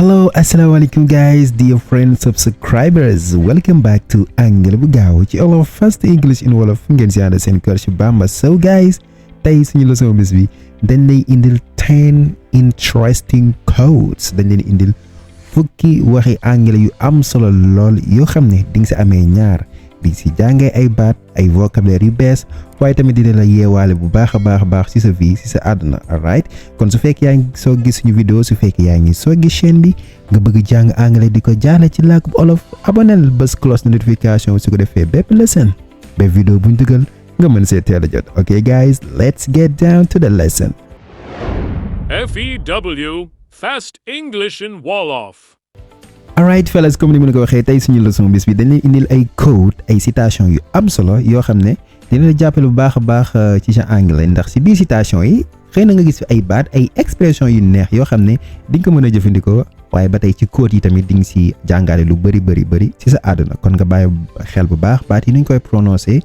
Hello, assalamualaikum guys, dear friends, subscribers. Welcome back to Anglais ci Wolof Fast English in Wolof ngeen si ànd seen kër ci Bamba. So guys, tey suñu leçon bis bi dañ lay indil 10 interesting quotes. Dañ leen indil fukki waxi anglais yu am solo lool yoo xam ne di nga si amee ñaar di si jàngee ay baat ay vocabulaire yu bees waaye tamit dina la yeewaale bu baax a baax ci sa vie ci sa àdduna. Alright, kon su fekkee yaa ngi soo gis suñu vidéo, su fekkee yaa ngi soo gis chaîne bi nga bëgg jàng anglais di ko jaarale ci làkku olof, aboneel bës cloche notification su ko defee bépp lesson ba vidéo buñ dugal nga mën see teel a jot. Okay guys, let's get down to the lesson. F.E.W. Fast English in Wolof. Alright fellas, comme ni ma la ko waxee tey suñu leçon bis bi dañ leen indil ay quote ay citation yu am solo yoo xam ne dina la jàppale bu baax a baax ci sa anglais, ndax si biir citation yi xëy na nga gis fi ay baat ay expression yu neex yoo xam ne di nga ko mën a jëfandikoo, waaye ba tey ci quote yi tamit di nga si jàngale lu bëri ci sa àdduna. kon nga bàyyi xel bu baax baat yi nuñ koy prononcer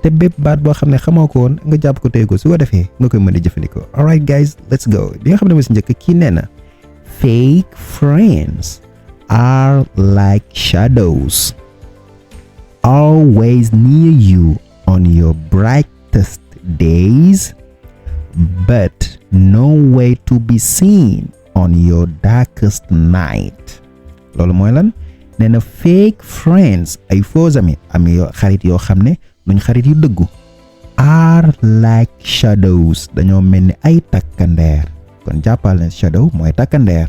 te bépp baat boo xam ne xamoo ko woon nga jàpp ko tey ko su ko defee nga koy mën a jëfandikoo. Alright guys, let's go. bi nga xam ne ma si njëkk kii nee na fake friends are like shadows, always near you on your brightest days, but no way to be seen on your darkest night. Loolu mooy lan? Nee na fake friends ay faux amis yoo xarit yoo xam ne duñ xarit yu dëggu, are like shadows dañoo mel ni ay takkandeer. kon jàppal ne shadow mooy takkandeer.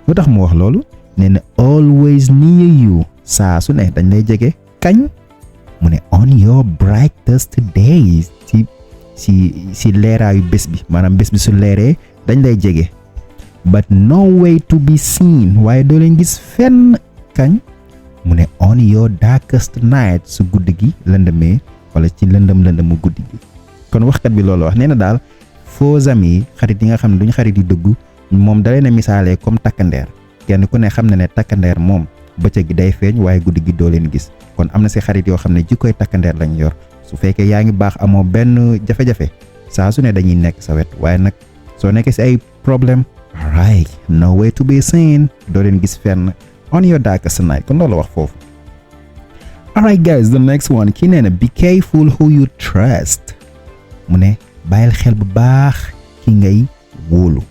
lu tax mu wax loolu? nee na always near you, saa su ne dañ lay jege. kañ? mu ne on your brightest days, si leeraayu bés bi, maanaam bés bi su leeree dañ lay jege. but no way to be seen, waaye doo leen gis fenn. kañ? mu ne on your darkest night, su guddi gi lëndëmee wala ci lëndëmu guddi gi. kon waxkat bi loolu wax. nee na daal faux amis xarit yi nga xam ne duñ xarit yu dëggu, moom da leen a misaalee comme takkandeer. kenn ku ne xam na ne takkandeer moom bëccëg gi day feeñ waaye guddi gi doo leen gis. kon am na si xarit yoo xam ne jikkoy takkandeer lañ yor. su fekkee yaa ngi baax amoo benn jafe-jafe saa su ne dañuy nekk sa wet, waaye nag soo nekkee si ay problème, alright, no way to be seen, doo leen gis fenn on your darkest night. kon loolu wax foofu. Alright guys, the next one kii nee na be careful who you trust. mu ne bàyyil xel bu baax ki ngay wóolu.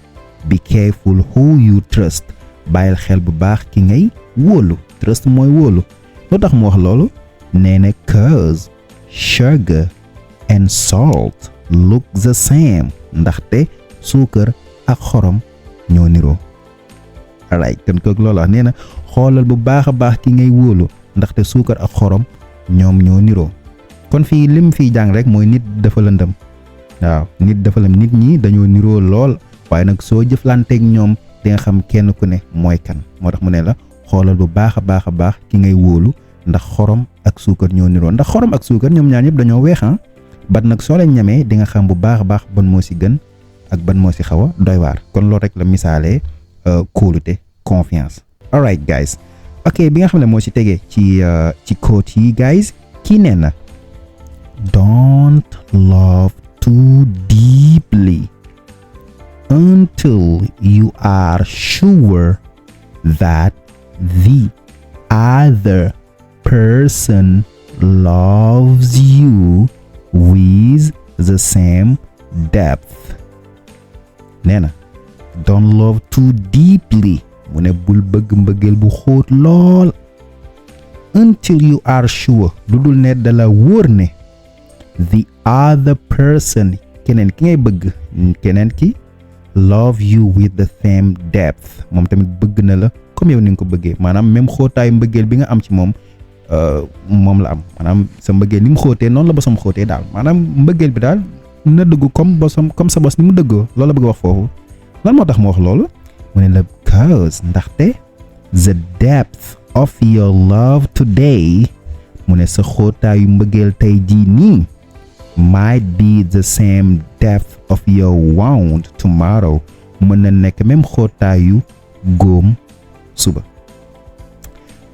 be careful who you trust, bàyyil xel bu baax ki ngay wóolu. trust mooy wóolu. lu tax mu wax loolu? nee na cause sugar and salt look the same, ndaxte suukar ak xorom ñoo niroo. alright, kon kooku loolu wax. nee na xoolal bu baax a baax ki ngay wóolu ndaxte suukar ak xorom ñoom ñoo niroo. kon fii lim fii jàng rek mooy nit dafa lëndëm. waaw, nit dafa lëndëm. nit ñi dañoo niroo lool, waaye nag soo jëflanteeg ñoom di nga xam kenn ku ne mooy kan. moo tax mu ne la xoolal bu baax a baax ki ngay wóolu ndax xorom ak suukar ñoo niroo. ndax xorom ak suukar ñoom ñaar ñëpp dañoo weex bat nag soo leen ñamee di nga xam bu baax a baax ban moo si gën ak ban moo si xaw a doy waar. kon loolu rek la misaalee kóolute, confiance. alright guys, ok, bi nga xam ne moo si tegee ci quote yi guys, kii nee na don't love too deeply until you are sure that the other person loves you with the same depth. nee na don't love too deeply, mu ne bul bëgg mbëggeel bu xóot lool, until you are sure, lu dul ne dala wóor ne the other person, keneen ki ngay bëgg, keneen ki love you with the same depth, moom tamit bëgg na la comme yow ni nga ko bëggee. maanaam même xóotaayu mbëggeel bi nga am ci moom moom la am. maanaam sa mbëggeel ni mu xóotee noonu la bosom xóotee daal. maanaam mbëggeel bi daal na dëggu comme sa bos ni mu dëggoo. loolu la bëgg wax foofu. lan moo tax mu wax loolu? mu ne la cause, ndaxte the depth of your love today, mu ne sa xóotaayu mbëggeel tey jii nii, might be the same depth of your wound tomorrow, mën na nekk même xóotaayu góom suba.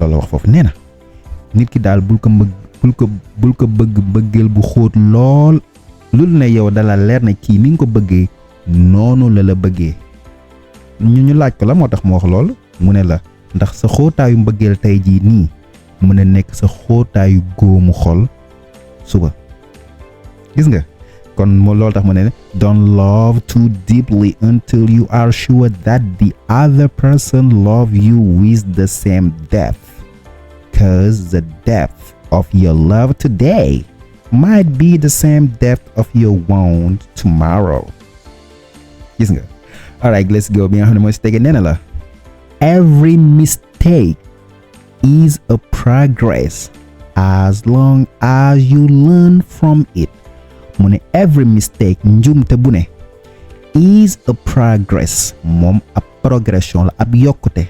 loolu wax foofu. nee na nit ki daal bul ko bëgg bëggeel bu xóot lool, lul ne yow dala leer na kii ni nga ko bëggee noonu la bëggee. ñu laaj ko la moo tax mu wax loolu, mu ne la ndax sa xóotaayu mbëggeel tey jii nii mën a nekk sa xóotaayu góomu xol suba gis nga kon moo loolu tax mu ne don't love too deeply until you are sure that the other person love you with the same depth, cause the depth of your love today might be the same depth of your wound tomorrow. Gis nga. Alright, let's go. Bi nga xam ne mooy si tege nee na la every mistake is a progress as long as you learn from it. Mu ne every mistake njuumte bu ne is a progress moom ab progression la ab yokkute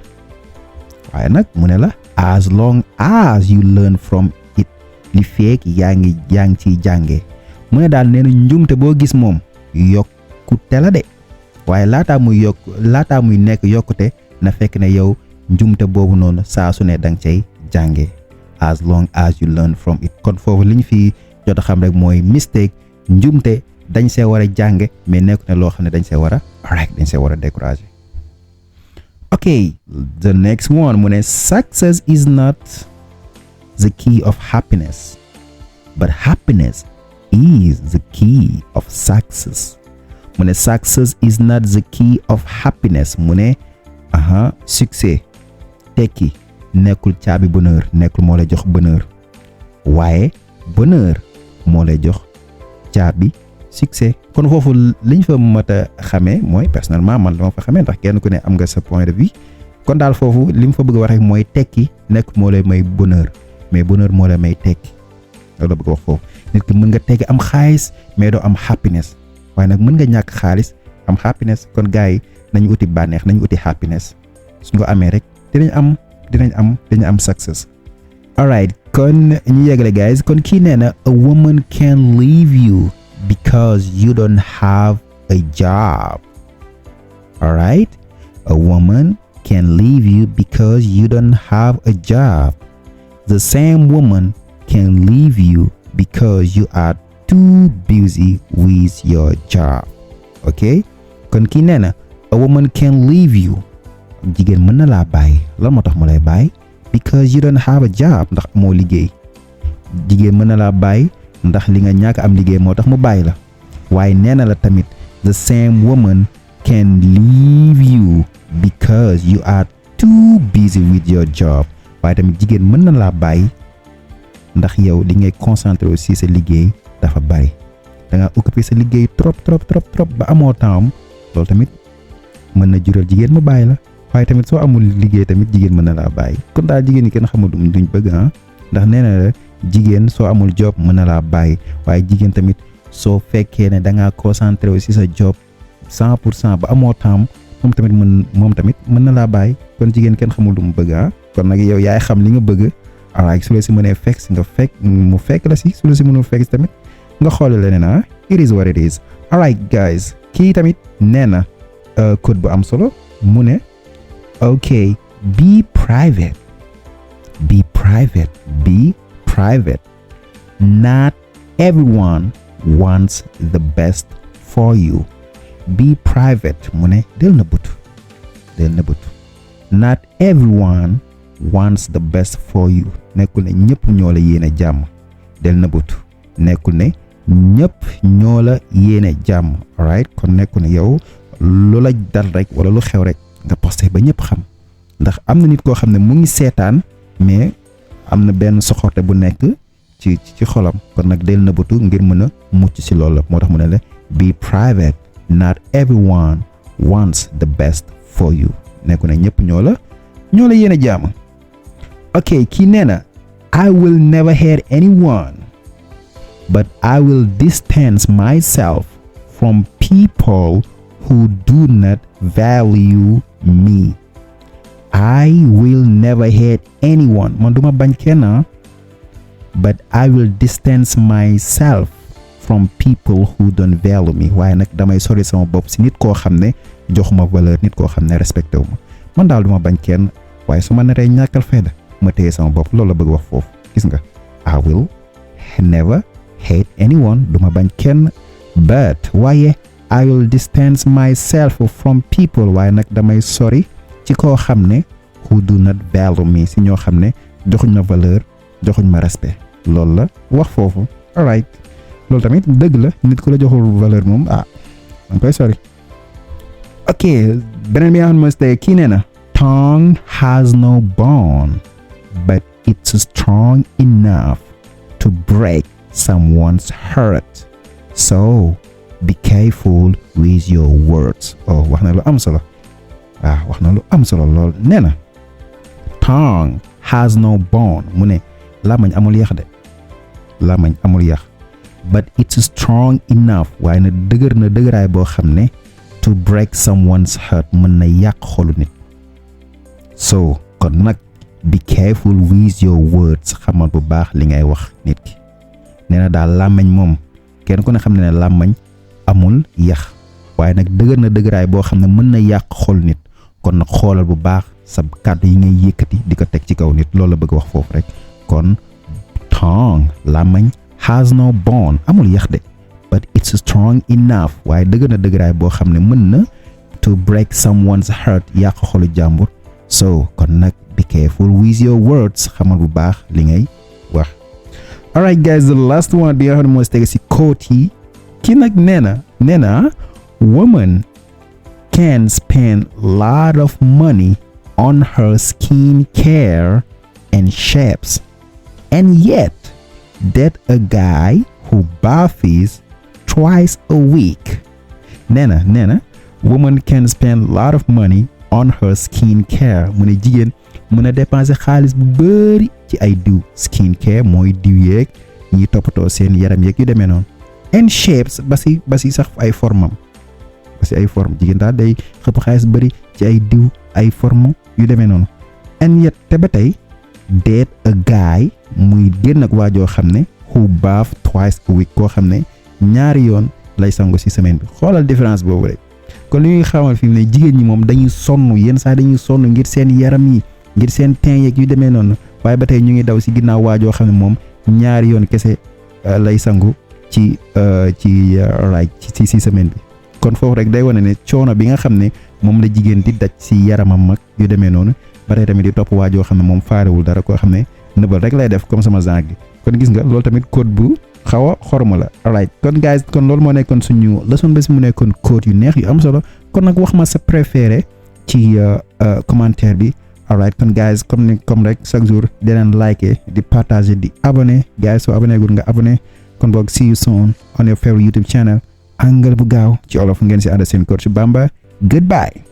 waaye nag mu ne la as long as you learn from it li feek yaa ngi ciy jànge mu ne daal nee na njuumte boo gis moom yokkute la de waaye laataa muy nekk yokkute na fekk ne yow njuumte boobu noonu saa su ne danga cay jànge as long as you learn from it kon foofu li ñu fi jot a xam rek mooy mistake njumte dañ see war a jànge mais nekk ne loo xam ne dañ see war a décourager. Okay, the next one mu ne success is not the key of happiness but happiness is the key of success. Mu ne success is not the key of happiness mu ne succès tekki nekkul caabi bonheur nekkul moo lay jox bonheur waaye bonheur moo lay jox caabi succès. Kon foofu liñ fa mat a xamee mooy personnellement man dama fa xamee ndax kenn ku ne am nga sa point de vue kon daal foofu li mu fa bëgg a wax rek mooy tekki nekk moo lay may bonheur mais bonheur moo lay may tekki loolu la bëgg a wax foofu. Nit ki mën nga tekki am xaalis mais doo am happiness waaye nag mën nga ñàkk xaalis am happiness kon gars yi nañu uti bànneex nañu uti happiness suñ ko amee rek dinañ am success. Alright, kon ñu yegale guys kon kii nee na a woman can leave you because you don't have a job. Alright, a woman can leave you because you don't have a job. The same woman can leave you because you are too busy with your job. Okay, kon kii nee na a woman can leave you jigéen mën na laa bàyyi lan moo tax mu lay bàyyi because you don't have a job ndax amoo liggéey jigéen mën na laa bàyyi ndax li nga ñàkk am liggéey moo tax mu bàyyi la waaye nee na la tamit the same woman can leave you because you are too busy with your job waaye tamit jigéen mën na laa bàyyi ndax yow li ngay concentré aussi sa liggéey dafa bari da nga occupé sa liggéey trop ba amoo temps loolu tamit mën na jural jigéen mu bàyyi la waaye tamit soo amul liggéey tamit jigéen mën na laa bàyyi kon daal jigéen ñi kenn xamul duñ bëgg ndax nee na la jigéen soo amul job mën na laa bàyyi waaye jigéen tamit soo fekkee ne da ngaa concentré aussi sa job 100% ba amoo temps moom tamit mën na laa bàyyi kon jigéen kenn xamul du mu bëgg kon nag yow yaay xam li nga bëgg alright su la si mënee fekk si nga fekk mu fekk la si su la si mënul fekk si tamit nga xoole leneen it is what it is. Alright guys, kii tamit nee na code bu am solo mu ne okay, be private. Not everyone wants the best for you. Be private mu ne del nëbbatu not everyone wants the best for you nekkul ne ñëpp ñoo la yéene jàmm del nëbbatu nekkul ne ñëpp ñoo la yéene jàmm. Alright, kon nekkul ne yow lu la dal rek wala lu xew rek nga posté ba ñëpp xam ndax am na nit koo xam ne mu ngi seetaan mais am na benn soxorte bu nekk ci xolam kon nag del nëbbatu ngir mën a mucc ci loolu moo tax mu ne la be private not everyone wants the best for you nekku ne ñëpp ñoo la yéene jàmm. Okay, kii nee na I will never hate anyone but I will distance myself from people who do not value me. I will never hate anyone man duma bañ kenn but I will distance myself from people who don't value me waaye nag damay sori sama bopp si nit koo xam ne joxuma valeur nit koo xam ne respecté wu ma man daal duma bañ kenn waaye su ma naree ñàkkal fayda ma téye sama bopp loolu la bëgg wax foofu gis nga I will never hate anyone duma bañ kenn but waaye I will distance myself from people waaye nag damay sori ci koo xam ne who do not value me si ñoo xam ne joxuñ ma valeur joxuñ ma respect loolu la wax foofu alright loolu tamit dëgg la nit ku la joxul valeur moom danga koy sori ok beneen bi nga xam ne kii nee na tongue has no bone but it's strong enough to break someone's heart so be careful with your words wax na lu am solo wax na lu am solo lool nee na tongue has no bone mu ne làmmañ amul yax de làmmañ amul yax but it's strong enough waaye na dëgëraay boo xam ne to break someone's heart mën na yàq xolu nit so kon nag be careful with your words xamal bu baax li ngay wax nit ki nee na daal làmmañ moom kenn ku ne xam ne làmmañ amul yax waaye nag dëgëraay boo xam ne mën na yàq xol nit kon nag xoolal bu baax sa kàddu yi ngay yëkkati di ko teg ci kaw nit loolu la bëgg wax foofu rek kon tongue làmmañ has no bone amul yax de but it's strong enough waaye dëgëraay boo xam ne mën na to break someone's heart yàq xolu jàmbur so kon nag be careful with your words xamal bu baax li ngay wax alright guys the last one bi nga xam ne moo tege si quote yi kii nag nee na woman can spend lot of money on her skin care and shapes and yet that a guy who bathes twice a week nee na woman can spend lot of money on her skin care mu ne jigéen mën a dépenser xaalis bu bëri ci ay diw skin care mooy diw yeeg ñi toppatoo seen yaram yeeg yu demee noonu and shapes ba si sax ay formam ba si ay forme jigéen daal day xëpp xaalis bëri ci ay diw ay forme yu demee noonu and yet te ba tey date a guy muy génn ak waajoo xam ne who bath twice a week koo xam ne ñaari yoon lay sangu si semaine bi xoolal différence boobu rek kon li ñuy xamal fi mu ne jigéen ñi moom dañuy sonn yenn saa dañuy sonn ngir seen yaram yi ngir seen teint yeeg yu demee noonu waaye ba tey ñu ngi daw si ginnaaw waajoo xam ne moom ñaari yoon kese lay sangu ci semaine bi kon foofu rek day wane ne coono bi nga xam ne moom la jigéen di daj si yaramam mag yu demee noonu ba tey tamit di topp waajoo xam ne moom faarewul dara koo xam ne nëbal rek lay def comme sama genre gi kon gis nga loolu tamit code bu xaw a xorma la alright kon guys kon loolu moo nekkoon suñu leçon bés mu nekkoon code yu neex yu am solo kon nag wax ma sa préféré ci commentaire bi alright kon guys comme rek chaque jour di leen liker di partager di abonné guys soo abonné gul nga abonné kon boog see you soon on your favorite YouTube channel anglais bu gaaw ci olof ngeen si ànd seen coach Bamba goodbye